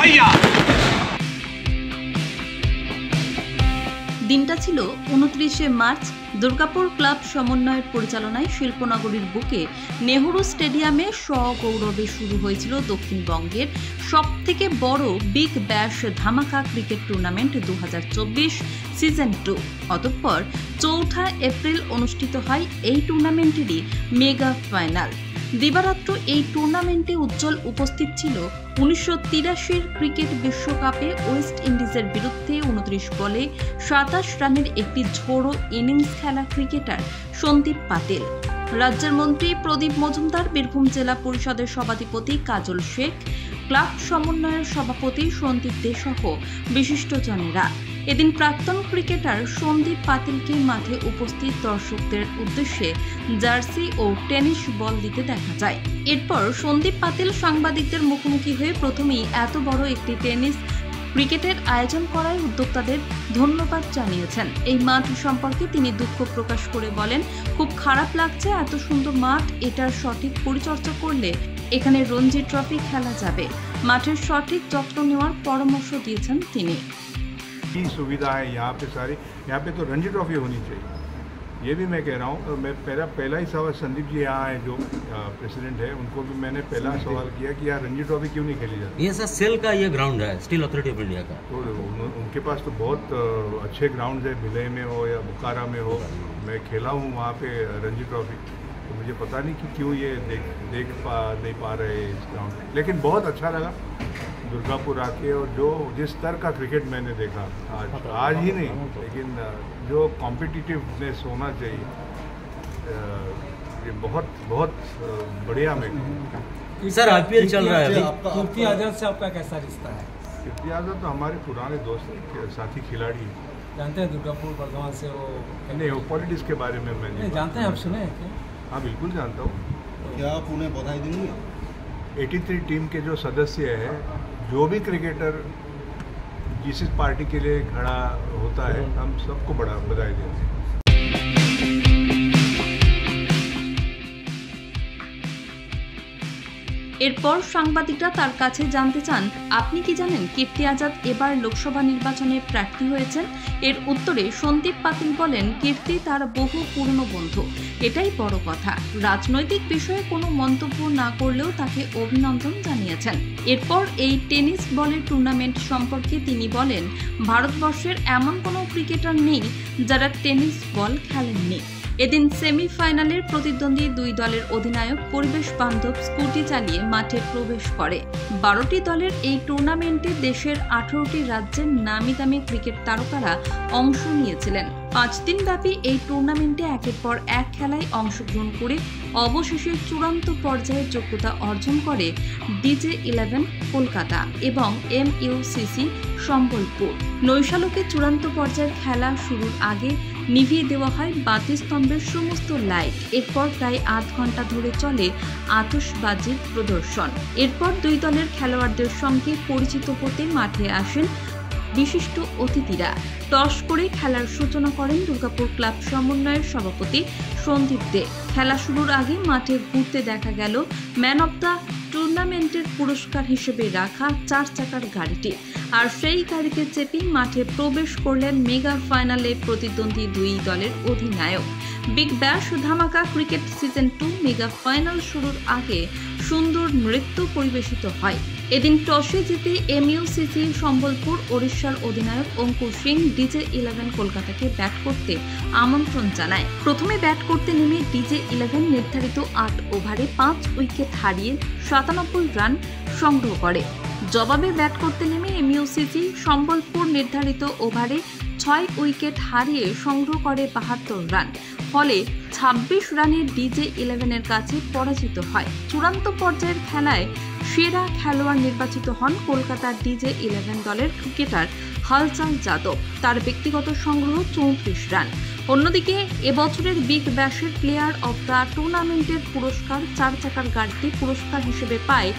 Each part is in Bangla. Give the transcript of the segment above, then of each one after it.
भैया। দিনটা ছিল 29শে মার্চ। দুর্গাপুর ক্লাব সমন্বয়ের পরিচালনায় শিল্পনগরীর বুকে নেহরু স্টেডিয়ামে সগৌরবে শুরু হয়েছিল দক্ষিণবঙ্গের সবথেকে বড় বিগ ব্যাশ ধামাকা ক্রিকেট টুর্নামেন্ট 2024 সিজন 2। অতঃপর 4 এপ্রিল অনুষ্ঠিত হয় এই টুর্নামেন্টেরই মেগা ফাইনাল। দিবারাত্র এই টুর্নামেন্টে উজ্জ্বল উপস্থিত ছিল 1983 ক্রিকেট বিশ্বকাপে ওয়েস্ট ইন্ডিজের বিরুদ্ধে 29 বলে 27 রানের একটি ঝোড়ো ইনিংস খেলা ক্রিকেটার সন্দীপ পাতিল, রাজ্যের মন্ত্রী প্রদীপ মজুমদার, বীরভূম জেলা পরিষদের সভাধিপতি কাজল শেখ, ক্লাব সমন্বয়ের সভাপতি সন্দীপ দে সহ বিশিষ্টজনেরা। এদিন প্রাক্তন ক্রিকেটার সন্দীপ পাতিলকে মাঠে উপস্থিত দর্শকদের উদ্দেশ্যে জার্সি ও টেনিস বল দিতে দেখা যায়। এরপর সন্দীপ পাতিল সাংবাদিকদের মুখোমুখি হয়ে প্রথমেই এত বড় একটি টেনিস ক্রিকেটের আয়োজন করায় উদ্যোক্তাদের ধন্যবাদ জানিয়েছেন। এই মাঠ সম্পর্কে তিনি দুঃখ প্রকাশ করে বলেন, খুব খারাপ লাগছে, এত সুন্দর মাঠ, এটার সঠিক পরিচর্যা করলে এখানে রঞ্জি ট্রফি খেলা যাবে। মাঠের সঠিক যত্ন নেওয়ার পরামর্শ দিয়েছেন তিনি। की सुविधा है यहाँ पे सारी, यहाँ पे तो रणजी ट्रॉफी होनी चाहिए, ये भी मैं कह रहा हूँ। मैं पहला ही सवाल संदीप जी यहाँ है जो प्रेसिडेंट है, उनको भी मैंने पहला सवाल किया कि यार रणजी ट्रॉफी क्यों नहीं खेली जाती। ये सर सेल का ये ग्राउंड है, स्टील अथॉरिटी ऑफ इंडिया का। तो उनके पास तो बहुत अच्छे ग्राउंड है, भिलई में हो या बुखारा में हो। मैं खेला हूँ वहाँ पे रणजी ट्रॉफी, तो मुझे पता नहीं कि क्यों ये देख नहीं पा रहे इस ग्राउंड, लेकिन बहुत अच्छा लगा दुर्गापुर आके। और जो जिस स्तर का क्रिकेट मैंने देखा आज ही नहीं, लेकिन जो कॉम्पिटिटिवनेस होना चाहिए, ये बहुत बहुत बढ़िया में। सर आईपीएल चल रहा है अभी, कीर्ति आजाद से आपका कैसा रिश्ता है? कीर्ति आजाद तो हमारे पुराने दोस्त साथी खिलाड़ी हैं। जानते हैं दुर्गापुर बर्धमान से वो? नहीं, वो पॉलिटिक्स के बारे में मैं नहीं जानते हैं, आप सुने हैं क्या? हाँ बिल्कुल जानता हूँ। क्या आप उन्हें बधाई देंगे? 83 टीम के जो सदस्य हैं, जो भी क्रिकेटर जिस पार्टी के लिए खड़ा होता है, हम सबको बड़ा बधाई देते हैं। এরপর সাংবাদিকরা তার কাছে জানতে চান, আপনি কি জানেন কীর্তি আজাদ এবার লোকসভা নির্বাচনে প্রার্থী হয়েছেন? এর উত্তরে সন্দীপ পাতিল বলেন, কীর্তি তার বহু পুরনো বন্ধু, এটাই বড় কথা। রাজনৈতিক বিষয়ে কোনো মন্তব্য না করলেও তাকে অভিনন্দন জানিয়েছেন। এরপর এই টেনিস বলের টুর্নামেন্ট সম্পর্কে তিনি বলেন, ভারতবর্ষের এমন কোনো ক্রিকেটার নেই যারা টেনিস বল খেলেননি। এদিন সেমিফাইনালের প্রতিদ্বন্দ্বী দুই দলের অধিনায়ক পরিবেশ বান্ধব স্কুটি চালিয়ে মাঠে প্রবেশ করে। 12টি দলের এই টুর্নামেন্টে দেশের 18টি রাজ্যের নামি দামি ক্রিকেট তারকারা অংশ নিয়েছিলেন। 5 দিন ব্যাপী এই টুর্নামেন্টে একের পর এক খেলায় অংশগ্রহণ করে অবশেষে চূড়ান্ত পর্যায়ে যোগ্যতা অর্জন করে DJ11 কলকাতা এবং MUCC সম্বলপুর। নৈশালকে চূড়ান্ত পর্যায়ের খেলা শুরুর আগে নিভিয়ে দেওয়া হয় বাতিস্তম্ভের সমস্ত লাইট। এরপর প্রায় আধ ঘন্টা ধরে চলে আতশবাজির প্রদর্শন। এরপর দুই দলের খেলোয়াড়দের সঙ্গে পরিচিত হতে মাঠে আসেন বিশিষ্ট অতিথিরা। টস করে খেলার সূচনা করেন দুর্গাপুর ক্লাব সমন্বয়ের সভাপতি সন্দীপ দে। খেলা শুরুর আগে মাঠে ঘুরতে দেখা গেল ম্যান অব দ্য টুর্নামেন্টের পুরস্কার হিসেবে রাখা 4 চাকার গাড়িটি। আর সেই গাড়িতে চেপে মাঠে প্রবেশ করলেন মেগা ফাইনালে প্রতিদ্বন্দ্বী দুই দলের অধিনায়ক। বিগ ব্যাশ ধামাকা ক্রিকেট সিজন 2 মেগা ফাইনাল শুরুর আগে সুন্দর নৃত্য পরিবেশিত হয়। এদিন টসে জিতে MUCC সম্বলপুর ওড়িশার অধিনায়ক অঙ্কুর সিং DJ11 কলকাতাকে ব্যাট করতে আমন্ত্রণ জানায়। প্রথমে ব্যাট করতে নেমে DJ11 নির্ধারিত 8 ওভারে 5 উইকেট হারিয়ে 97 রান সংগ্রহ করে। জবাবে ব্যাট করতে নেমে MUCC সম্বলপুর নির্ধারিত ওভারে 6 উইকেট হারিয়ে সংগ্রহ করে 72 রান। ফলে 26 রানে DJ11 এর কাছে পরাজিত হয়। চূড়ান্ত পর্যায়ের খেলায় সেরা খেলোয়াড় নির্বাচিত হন কলকাতার DJ11 দলের ক্রিকেটার হালচাল যাদব। তার ব্যক্তিগত সংগ্রহ 34 রান। অন্যদিকে এবছরের বিগ ব্যাশের প্লেয়ার অব দ্য টুর্নামেন্টের পুরস্কার 4 চাকার গাড়িটি পুরস্কার হিসেবে পায়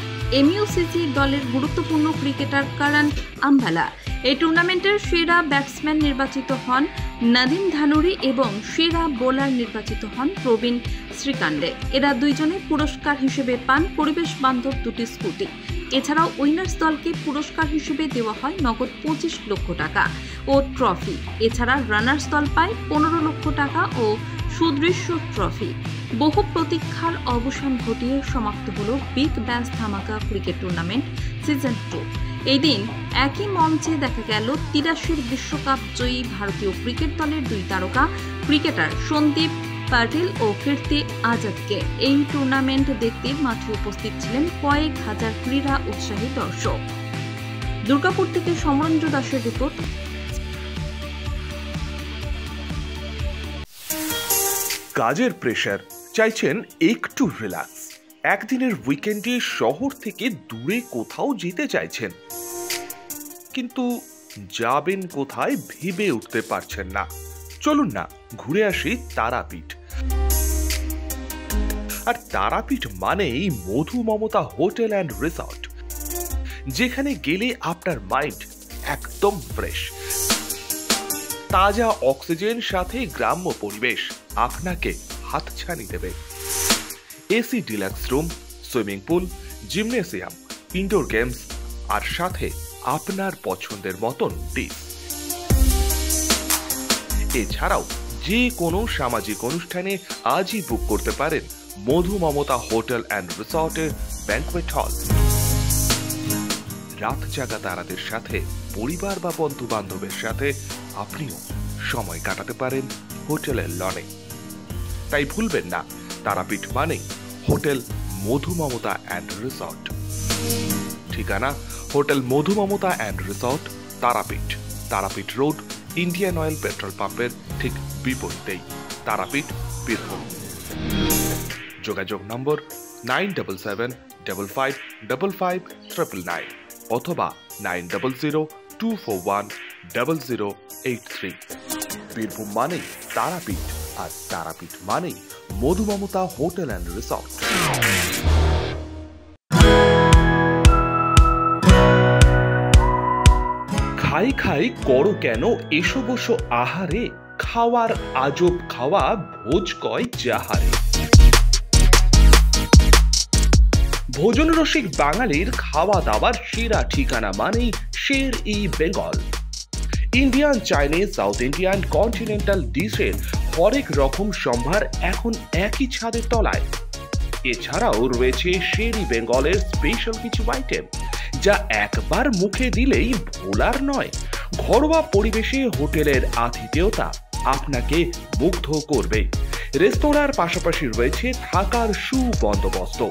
MUCC দলের গুরুত্বপূর্ণ ক্রিকেটার করণ আম্বালা। এই টুর্নামেন্টের সেরা ব্যাটসম্যান নির্বাচিত হন নাদিম ধানুরি এবং সেরা বোলার নির্বাচিত হন প্রবীণ শ্রীকান্ডে। এরা দুইজনে পুরস্কার হিসেবে পান পরিবেশ বান্ধব দুটি স্কুটি। এছাড়াও উইনার্স দলকে পুরস্কার হিসেবে দেওয়া হয় নগদ 25 লক্ষ টাকা ও ট্রফি। এছাড়া রানার্স দল পায় 15 লক্ষ টাকা ও সুদৃশ্য ট্রফি। বহু প্রতীক্ষার অবসান ঘটিয়ে সমাপ্ত হল বিগ ব্যাশ ধামাকা ক্রিকেট টুর্নামেন্ট সিজন 2। এই দিন একই মঞ্চে দেখা গেল 83 বিশ্বকাপ জয়ী ভারতীয় ক্রিকেট দলের দুই তারকা ক্রিকেটার সন্দীপ পাটিল ও কীর্তি আজাদকে। এই টুর্নামেন্ট দেখতে মাঠে উপস্থিত ছিলেন কয়েক হাজার ক্রীড়া উৎসাহী দর্শক। দুর্গাপুর থেকে সমরঞ্জু দাসের রিপোর্ট। কাজের প্রেসার, চাইছেন একটু রিল্যাক্স, একদিনের উইকেন্ডে শহর থেকে দূরে কোথাও যেতে চাইছেন, কিন্তু যাবেন কোথায় ভেবে উঠতে পারছেন না। চলুন না ঘুরে আসি তারাপীঠ। আর তারাপীঠ মানেই মধু মমতা হোটেল অ্যান্ড রিসর্ট, যেখানে গেলে আপনার মাইন্ড একদম ফ্রেশ। তাজা অক্সিজেন সাথে গ্রাম্য পরিবেশ আপনাকে হাতছানি দেবে। AC deluxe room, swimming pool, gymnasium, indoor games আর সাথে আপনার পছন্দের মতন ডিশ। এছাড়াও যে কোনো সামাজিক অনুষ্ঠানে আজই বুক করতে পারেন মধু মমতা হোটেল অ্যান্ড রিসর্টের ব্যাংকুয়েট হল। রাত জাগা তারাদের সাথে, পরিবার বা বন্ধু বান্ধবের সাথে আপনিও সময় কাটাতে পারেন হোটেলের লনে। তাই ভুলবেন না, তারাপীঠ মানে hotel Madhu Mamata and resort. ঠিকানা hotel Madhu Mamata and resort, Tarapith, Tarapith road, Indian oil petrol পাম্পের ঠিক বিপরীতেই, তারাপীঠ, বীরভূম। যোগাযোগ নম্বর 9775555599 অথবা 9002410083। বীরভূম মানেই তারাপীঠ, আর তারাপীঠ মানেই মধু মমতা হোটেল অ্যান্ড রিসর্ট। খাই খাই করো কেন এসো বসো আহারে, খাওয়ার আজব খাওয়া ভোজ কয় যাহারে। ভোজন রসিক বাঙালির খাওয়া দাওয়ার সেরা ঠিকানা মানেই Sher-e Bengal. Indian, Chinese, south Indian, continental ডিশের হরেক রকম সম্ভার এখন একই ছাদের তলায়। এছাড়াও রয়েছে শের-ই বেঙ্গলের স্পেশাল কিছু আইটেম, যা একবার মুখে দিলেই ভোলার নয়। ঘরোয়া পরিবেশে হোটেলের আতিথেয়তা আপনাকে মুগ্ধ করবে। রেস্তোরাঁর পাশাপাশি রয়েছে থাকার সুবন্দোবস্ত,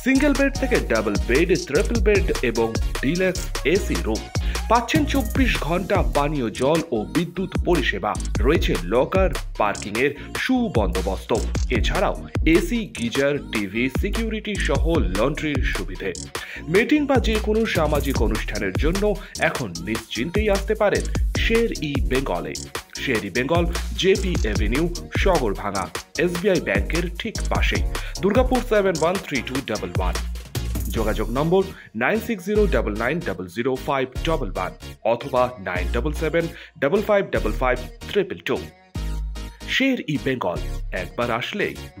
সিঙ্গেল বেড থেকে ডাবল বেড, ট্রিপল বেড এবং ডিলাক্স এসি রুম। পাচ্ছেন 24 ঘন্টা পানীয় জল ও বিদ্যুৎ পরিষেবা। রয়েছে লকার, পার্কিং এর সুবন্দোবস্ত। এছাড়াও এসি, গিজার, টিভি, সিকিউরিটি সহ লন্ড্রির সুবিধে। মিটিং বা যে কোনো সামাজিক অনুষ্ঠানের জন্য এখন নিশ্চিন্তেই আসতে পারেন শের-ই বেঙ্গলে। Sher e Bengal, JP Avenue, Sagarbhanga, SBI ব্যাংকের ঠিক পাশে, দুর্গাপুর 713211। যোগাযোগ নম্বর 9609900511 অথবা 9775555222। শের-ই বেঙ্গল, একবার আসলেই